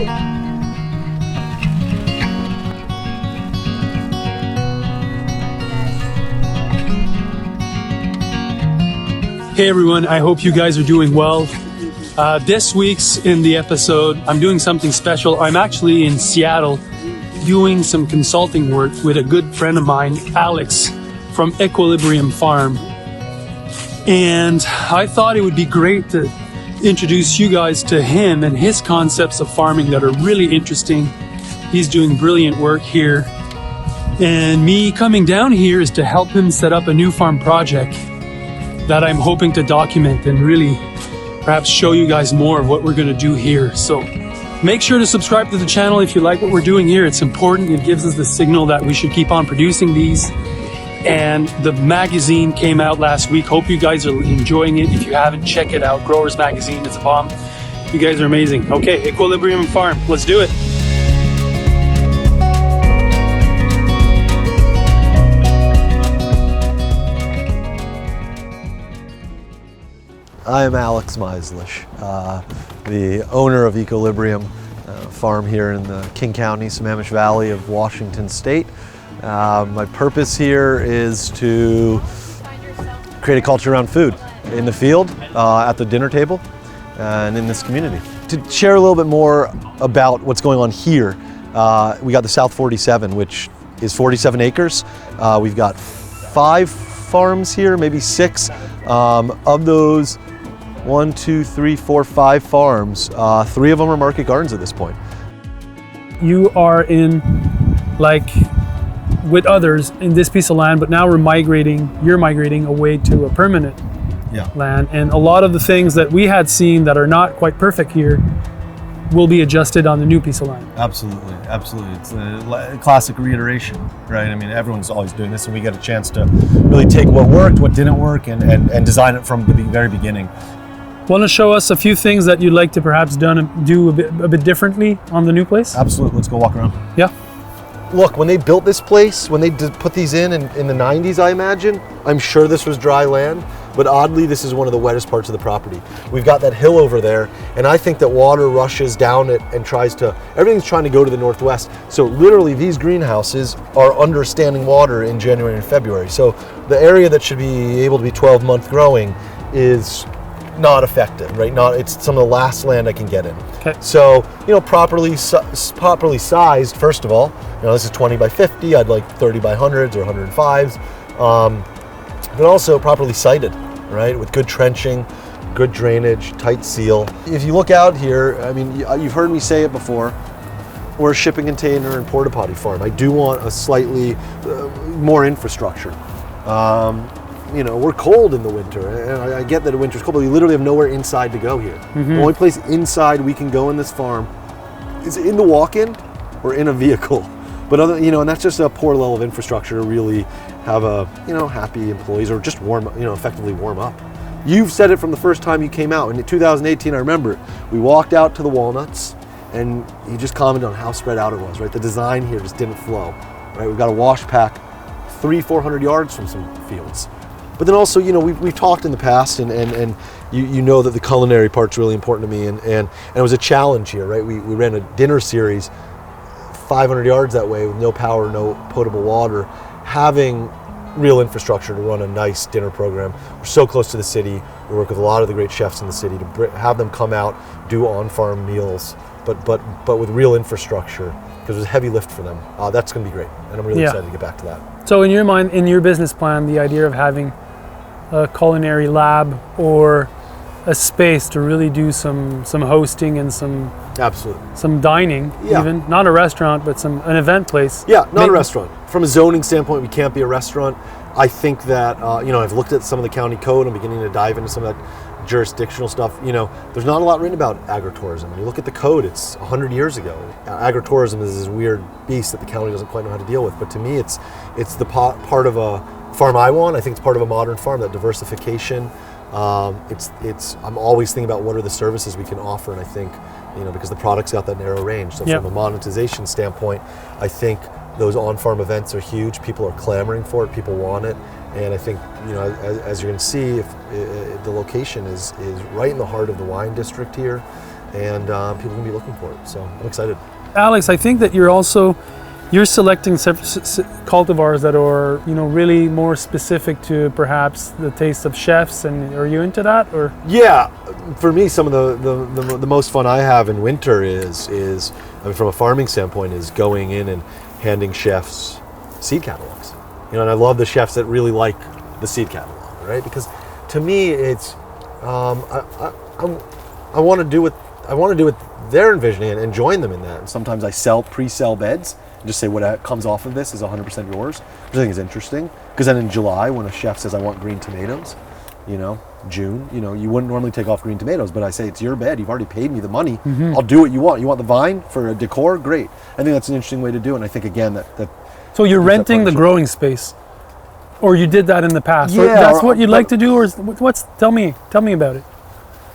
Hey everyone, I hope you guys are doing well. This week's in the episode, I'm doing something special. I'm actually in Seattle doing some consulting work with a good friend of mine, Alex, from Ecolibrium Farm. And I thought it would be great to introduce you guys to him and his concepts of farming that are really interesting. He's doing brilliant work here. And me coming down here is to help him set up a new farm project that I'm hoping to document and really perhaps show you guys more of what we're going to do here. So make sure to subscribe to the channel if you like what we're doing here. It's important. It gives us the signal that we should keep on producing these. And the magazine came out last week. Hope you guys are enjoying it. If you haven't, check it out. Growers Magazine is a bomb. You guys are amazing. Okay, Ecolibrium Farm. Let's do it. I am Alex Meislish, the owner of Ecolibrium Farm here in the King County, Sammamish Valley of Washington State. My purpose here is to create a culture around food in the field, at the dinner table, and in this community. To share a little bit more about what's going on here, we got the South 47, which is 47 acres. We've got 5 farms here, maybe 6. Of those, 1, 2, 3, 4, 5 farms. 3 of them are market gardens at this point. You are in, like with others, in this piece of land, but now you're migrating away to a permanent land. And a lot of the things that we had seen that are not quite perfect here will be adjusted on the new piece of land. Absolutely, absolutely. It's a classic reiteration, right? I mean, everyone's always doing this, and we get a chance to really take what worked, what didn't work, and design it from the very beginning. Want to show us a few things that you'd like to perhaps do a bit differently on the new place? Absolutely. Let's go walk around. Yeah. Look, when they built this place, when they put these in the 90s, I imagine, I'm sure this was dry land, but oddly, this is one of the wettest parts of the property. We've got that hill over there, and I think that water rushes down it and everything's trying to go to the northwest. So literally, these greenhouses are under standing water in January and February. So the area that should be able to be 12-month growing is not effective, right? It's some of the last land I can get in. Okay. So, properly sized, first of all. This is 20 by 50. I'd like 30 by 100s or 105s. But also properly sited, right? With good trenching, good drainage, tight seal. If you look out here, I mean, you've heard me say it before, we're a shipping container and porta potty farm. I do want a slightly more infrastructure. We're cold in the winter, and I get that winter's cold, but we literally have nowhere inside to go here. Mm-hmm. The only place inside we can go in this farm is in the walk-in or in a vehicle. But and that's just a poor level of infrastructure to really have happy employees or just effectively warm up. You've said it from the first time you came out. In 2018, I remember it. We walked out to the walnuts, and you just commented on how spread out it was, right? The design here just didn't flow, right? We've got a wash pack 300-400 yards from some fields. But then also, we've talked in the past, and you know that the culinary part's really important to me, and it was a challenge here, right? We ran a dinner series 500 yards that way with no power, no potable water, having real infrastructure to run a nice dinner program. We're so close to the city. We work with a lot of the great chefs in the city to have them come out, do on-farm meals, but with real infrastructure, because there's a heavy lift for them. That's going to be great, and I'm really excited to get back to that. So in your mind, in your business plan, the idea of having a culinary lab or a space to really do some hosting and some dining, even not a restaurant, but an event place. Yeah, not a restaurant. From a zoning standpoint, we can't be a restaurant. I think that I've looked at some of the county code. I'm beginning to dive into some of that jurisdictional stuff. There's not a lot written about agritourism. When you look at the code, it's 100 years ago. Agritourism is this weird beast that the county doesn't quite know how to deal with. But to me, it's the part of a farm I want. I think it's part of a modern farm, that diversification. I'm always thinking about what are the services we can offer, and I think, because the product's got that narrow range. So from a monetization standpoint, I think those on-farm events are huge. People are clamoring for it. People want it. And I think, as you're going to see, if the location is right in the heart of the wine district here. and people can be looking for it. So I'm excited. Alex, I think that you're selecting cultivars that are, really more specific to perhaps the taste of chefs, and are you into that, or? Yeah, for me, some of the most fun I have in winter is I mean, from a farming standpoint, is going in and handing chefs seed catalogs. And I love the chefs that really like the seed catalog, right? Because to me, it's I want to do what they're envisioning and join them in that. And sometimes I pre-sell beds and just say what comes off of this is 100% yours, which I think is interesting. Because then in July, when a chef says I want green tomatoes, June, you wouldn't normally take off green tomatoes, but I say it's your bed. You've already paid me the money. Mm-hmm. I'll do what you want. You want the vine for a decor? Great. I think that's an interesting way to do it. And I think again that. So you're renting the growing space, or you did that in the past? Yeah, or that's what you'd like to do, or tell me about it.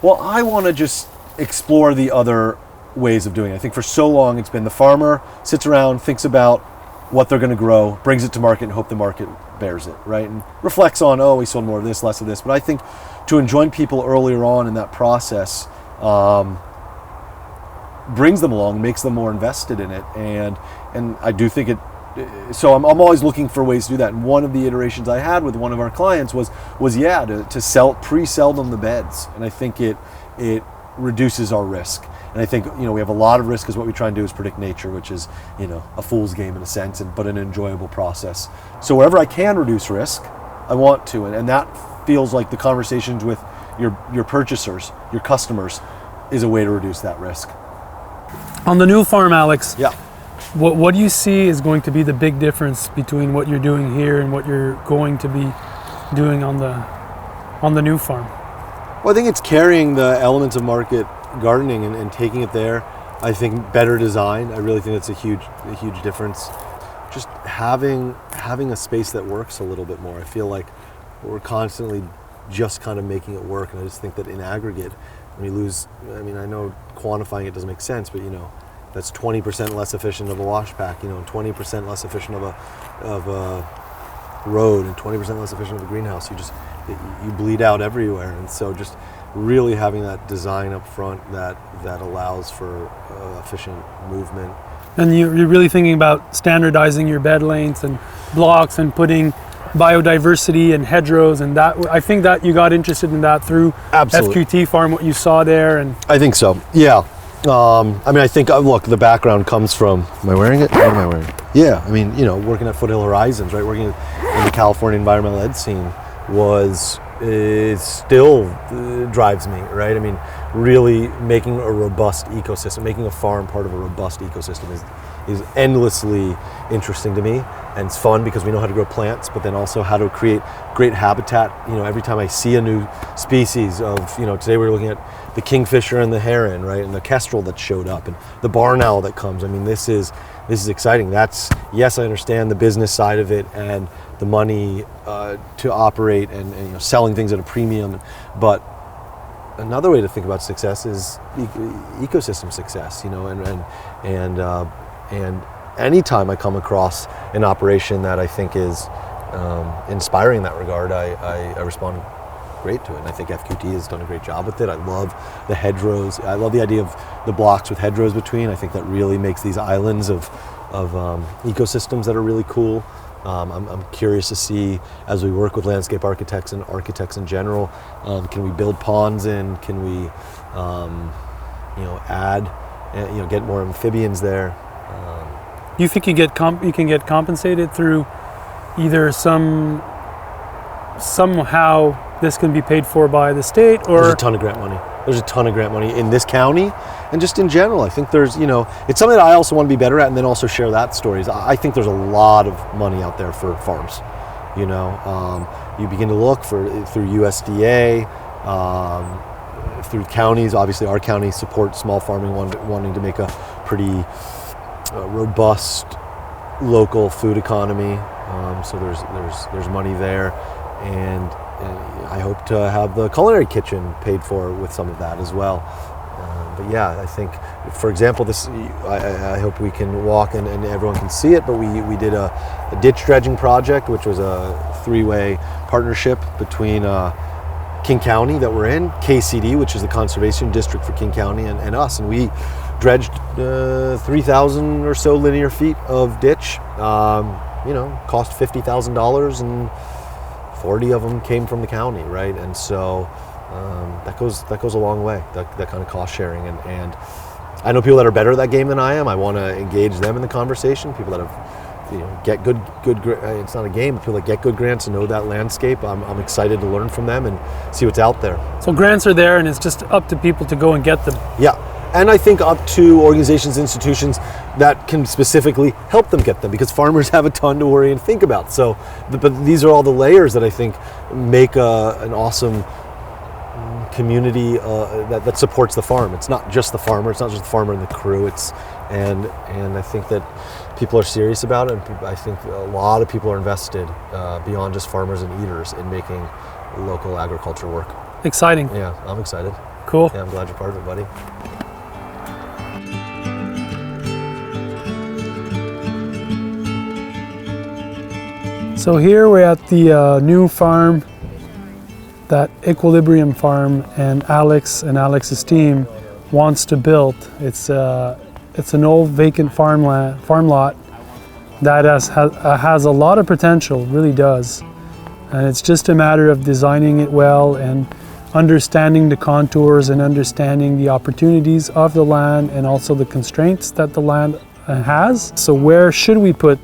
Well, I want to just explore the other ways of doing it. I think for so long it's been the farmer sits around, thinks about what they're going to grow, brings it to market, and hope the market bears it, right? And reflects on, we sold more of this, less of this. But I think to join people earlier on in that process brings them along, makes them more invested in it, and I do think it. So I'm always looking for ways to do that. And one of the iterations I had with one of our clients was to pre-sell them the beds, and I think it reduces our risk. And I think we have a lot of risk, because what we try and do is predict nature, which is a fool's game in a sense, but an enjoyable process. So wherever I can reduce risk, I want to, and that feels like the conversations with your purchasers, your customers, is a way to reduce that risk. On the new farm, Alex. Yeah. What do you see is going to be the big difference between what you're doing here and what you're going to be doing on the new farm? Well, I think it's carrying the elements of market gardening and taking it there. I think better design. I really think that's a huge difference. Just having a space that works a little bit more. I feel like we're constantly just kind of making it work, and I just think that in aggregate, when you lose, I know quantifying it doesn't make sense, but that's 20% less efficient of a wash pack, and 20% less efficient of a road, and 20% less efficient of a greenhouse. You bleed out everywhere, and so just really having that design up front that allows for efficient movement. And you're really thinking about standardizing your bed lengths and blocks and putting biodiversity and hedgerows, and that I think that you got interested in that through Absolutely. FQT Farm, what you saw there. And I think so, yeah. I think, look, the background comes from, am I wearing it? What am I wearing? Yeah, working at Foothill Horizons, right? Working in the California environmental ed scene still drives me, right? Really making a robust ecosystem, making a farm part of a robust ecosystem is endlessly interesting to me, and it's fun because we know how to grow plants, but then also how to create great habitat. Every time I see a new species of, today we're looking at the kingfisher and the heron, right, and the kestrel that showed up, and the barn owl that comes. This is exciting. Yes, I understand the business side of it and the money to operate and selling things at a premium, but another way to think about success is ecosystem success, and anytime I come across an operation that I think is inspiring in that regard, I respond great to it. And I think FQT has done a great job with it. I love the hedgerows. I love the idea of the blocks with hedgerows between. I think that really makes these islands of ecosystems that are really cool. I'm curious to see, as we work with landscape architects and architects in general, can we build ponds in? Can we, add, get more amphibians there? You think you can get compensated through either somehow this can be paid for by the state, or there's a ton of grant money. There's a ton of grant money in this county, and just in general. I think there's, it's something that I also want to be better at, and then also share that stories. I think there's a lot of money out there for farms. You begin to look through USDA, through counties. Obviously, our county supports small farming, wanting to make a pretty robust local food economy. So there's money there, and I hope to have the culinary kitchen paid for with some of that as well. But yeah, I think, for example, this I hope we can walk and everyone can see it, but we did a ditch dredging project, which was a 3-way partnership between King County that we're in, KCD, which is the conservation district for King County, and us. And we dredged 3,000 or so linear feet of ditch. Cost $50,000, and 40 of them came from the county, right? And so that goes a long way, that kind of cost sharing. And I know people that are better at that game than I am. I want to engage them in the conversation. People that have, get good. It's not a game. But people that get good grants and know that landscape. I'm excited to learn from them and see what's out there. So grants are there, and it's just up to people to go and get them. Yeah, and I think up to organizations, institutions that can specifically help them get them, because farmers have a ton to worry and think about. So, but these are all the layers that I think make an awesome community that supports the farm. It's not just the farmer. It's not just the farmer and the crew. And I think that people are serious about it. And I think a lot of people are invested beyond just farmers and eaters in making local agriculture work. Exciting. Yeah, I'm excited. Cool. Yeah, I'm glad you're part of it, buddy. So here we're at the new farm that Ecolibrium Farm and Alex's team wants to build. It's an old vacant farm lot that has a lot of potential, really does. And it's just a matter of designing it well and understanding the contours and understanding the opportunities of the land and also the constraints that the land has. So where should we put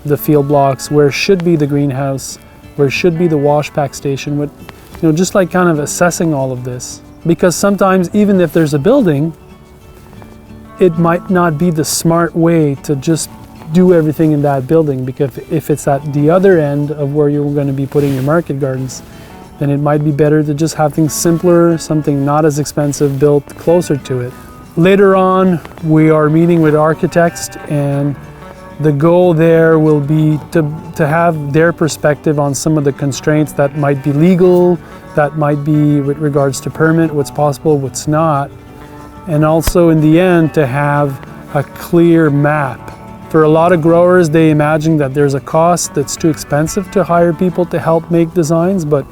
the field blocks? Where should be the greenhouse? Where should be the wash pack station? Just like kind of assessing all of this. Because sometimes even if there's a building, it might not be the smart way to just do everything in that building, because if it's at the other end of where you're going to be putting your market gardens, then it might be better to just have things simpler, something not as expensive built closer to it. Later on, we are meeting with architects, and the goal there will be to have their perspective on some of the constraints that might be legal, that might be with regards to permit, what's possible, what's not, and also in the end to have a clear map. For a lot of growers, they imagine that there's a cost that's too expensive to hire people to help make designs, but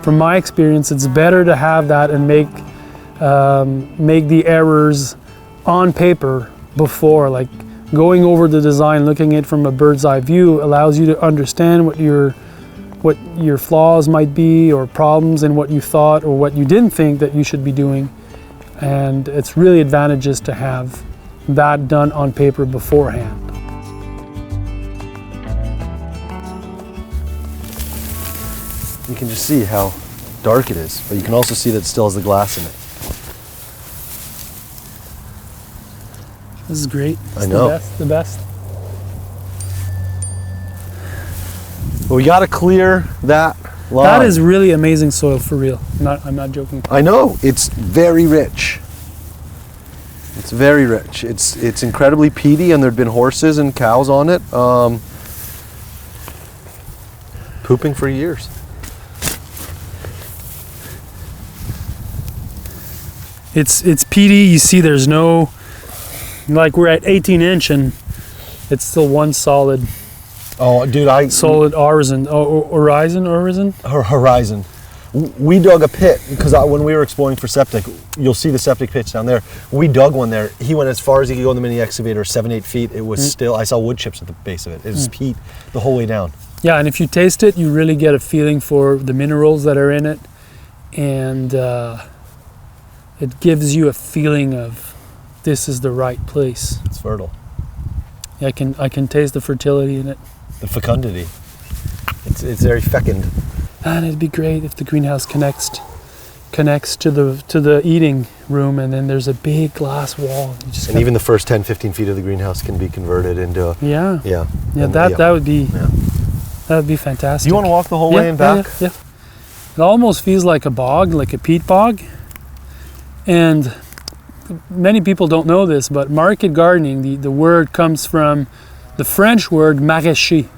from my experience, it's better to have that and make the errors on paper before. Like going over the design, looking at it from a bird's eye view allows you to understand what your flaws might be, or problems in what you thought or what you didn't think that you should be doing. And it's really advantageous to have that done on paper beforehand. You can just see how dark it is, but you can also see that it still has the glass in it. This is great. It's I know. The best. But we got to clear that line. That is really amazing soil, for real. I'm not joking. I know. It's very rich. It's very rich. It's incredibly peaty, and there'd been horses and cows on it, pooping for years. It's peaty. You see, there's no, like we're at 18-inch, and it's still one solid. Oh, dude, solid horizon. Horizon. We dug a pit because when we were exploring for septic, you'll see the septic pits down there. We dug one there. He went as far as he could go in the mini excavator, 7-8 feet. It was still, I saw wood chips at the base of it. It was peat the whole way down. Yeah, and if you taste it, you really get a feeling for the minerals that are in it. And it gives you a feeling of this is the right place. It's fertile. Yeah, I can taste the fertility in it. The fecundity. It's very fecund. And it'd be great if the greenhouse connects to the eating room, and then there's a big glass wall. Even the first 10-15 feet of the greenhouse can be converted into that would be fantastic. Do you want to walk the whole way and back? Yeah. It almost feels like a bog, like a peat bog. And many people don't know this, but market gardening, the word comes from the French word maraîcher.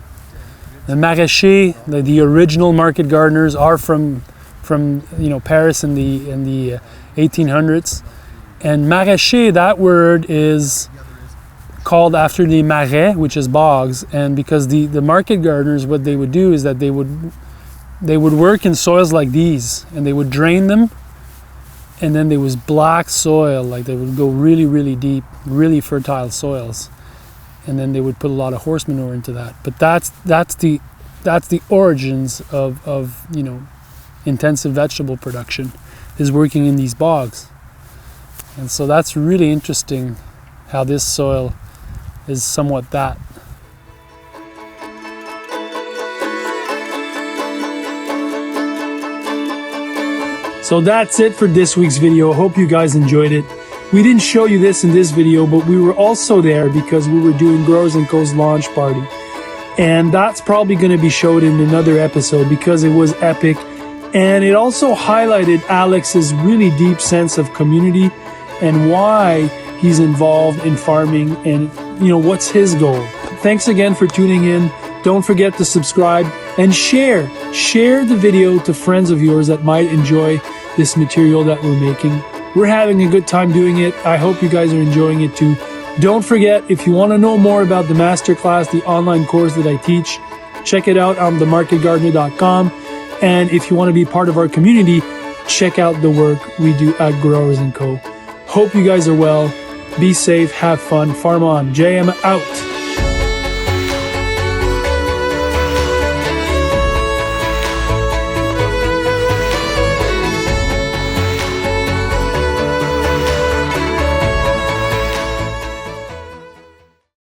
The maraîchers, the original market gardeners, are from Paris in the 1800s. And maraîcher, that word is called after the marais, which is bogs. And because the market gardeners, what they would do is that they would they would work in soils like these, and they would drain them, and then there was black soil, like they would go really, really deep, really fertile soils, and then they would put a lot of horse manure into that. But that's the origins of you know, intensive vegetable production, is working in these bogs. And so that's really interesting how this soil is somewhat that. So that's it for this week's video. I hope you guys enjoyed it. We didn't show you this in this video, but we were also there because we were doing Growers & Co.'s launch party. And that's probably going to be showed in another episode because it was epic. And it also highlighted Alex's really deep sense of community and why he's involved in farming and, you know, what's his goal. Thanks again for tuning in. Don't forget to subscribe and share. Share the video to friends of yours that might enjoy this material that we're making. We're having a good time doing it. I hope you guys are enjoying it too. Don't forget, if you want to know more about the masterclass, the online course that I teach, check it out on themarketgardener.com. And if you want to be part of our community, check out the work we do at Growers & Co. Hope you guys are well. Be safe, have fun, farm on. JM out.